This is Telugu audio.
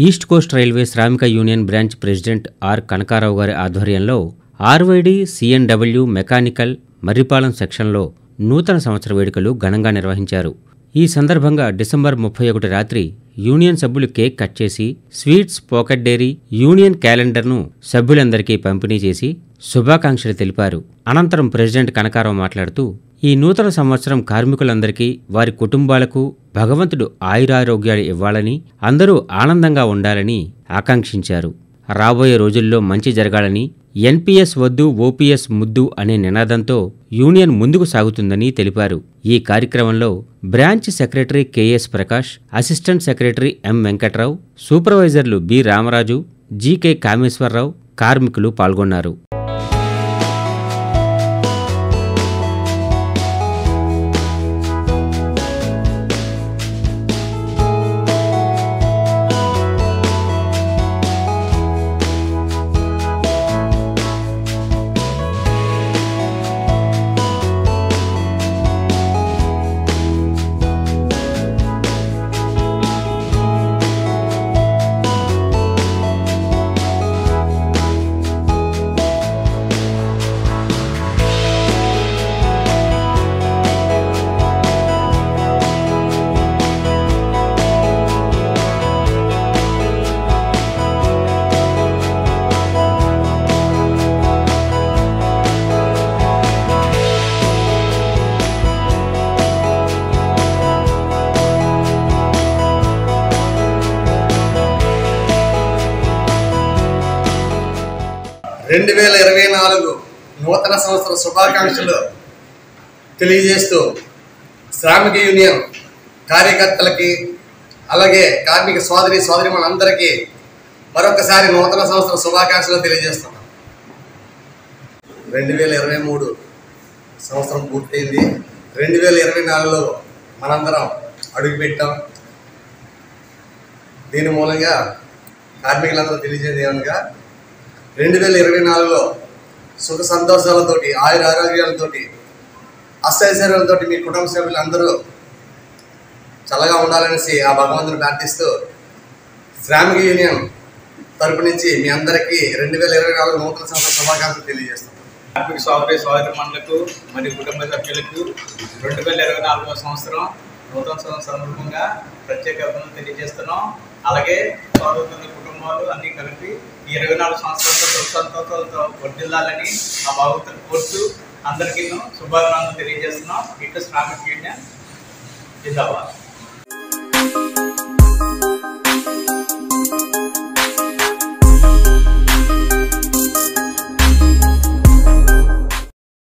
East coast railway Shramika union branch president R Kanakarao గారి ఆధ్వర్యంలో ఆర్వైడి సిఎన్డబ్ల్యూ మెకానికల్ మర్రిపాలెం సెక్షన్లో నూతన సంవత్సర వేడుకలు ఘనంగా నిర్వహించారు. ఈ సందర్భంగా డిసెంబర్ 31 రాత్రి యూనియన్ సభ్యులు కేక్ కట్ చేసి స్వీట్స్, పాకెట్ డైరీ, యూనియన్ క్యాలెండర్ను సభ్యులందరికీ పంపిణీ చేసి శుభాకాంక్షలు తెలిపారు. అనంతరం ప్రెసిడెంట్ కనకారావు మాట్లాడుతూ ఈ నూతన సంవత్సరం కార్మికులందరికీ, వారి కుటుంబాలకు భగవంతుడు ఆయురారోగ్యాలు ఇవ్వాలని, అందరూ ఆనందంగా ఉండాలని ఆకాంక్షించారు. రాబోయే రోజుల్లో మంచి జరగాలని, ఎన్పీఎస్ వద్దు ఓపీఎస్ ముద్దు అనే నినాదంతో యూనియన్ ముందుకు సాగుతుందని తెలిపారు. ఈ కార్యక్రమంలో branch secretary KS Prakash, assistant secretary M Venkatrao, సూపర్వైజర్లు బి రామరాజు, జీకే కామేశ్వరరావు, కార్మికులు పాల్గొన్నారు. రెండు 2024 నూతన సంవత్సర శుభాకాంక్షలు తెలియజేస్తూ శ్రామిక యూనియన్ కార్యకర్తలకి, అలాగే కార్మిక సోదరిమణులందరికీ మరొకసారి నూతన సంవత్సర శుభాకాంక్షలు తెలియజేస్తున్నాం. 2023 సంవత్సరం పూర్తయింది. 2024లో మనందరం అడుగుపెట్టాం. దీని మూలంగా కార్మికులందరూ తెలియజేది ఏమనగా 2024లో సుఖ సంతోషాలతోటి, ఆయురారోగ్యాలతోటి, అష్టైశ్వర్యాలతో మీ కుటుంబ సభ్యులు అందరూ చల్లగా ఉండాలనేసి ఆ భగవంతుని ప్రార్థిస్తూ శ్రామిక యూనియన్ తరపు నుంచి మీ అందరికీ 2024 నూతన సంవత్సర శుభాకాంక్షలు తెలియజేస్తాం. కార్మిక సోదరిమణులకు మరియు కుటుంబ సభ్యులకు 2024 సంవత్సరం నూతన సంవత్సరం సందర్భంగా ప్రత్యేక అభినందనలు తెలియజేస్తున్నాం. అలాగే సోదరుల కుటుంబాలు అన్నీ కలిపి ఈ 24 సంవత్సరాలతో సుఖ సంతోషాలతో వర్ధిల్లాలని ఆ భగవంతుని కోరుతూ అందరికీ శుభాకాంక్షలు తెలియజేస్తున్నాం. ఇటు శ్రామిక యూనియన్ జిందాబాద్.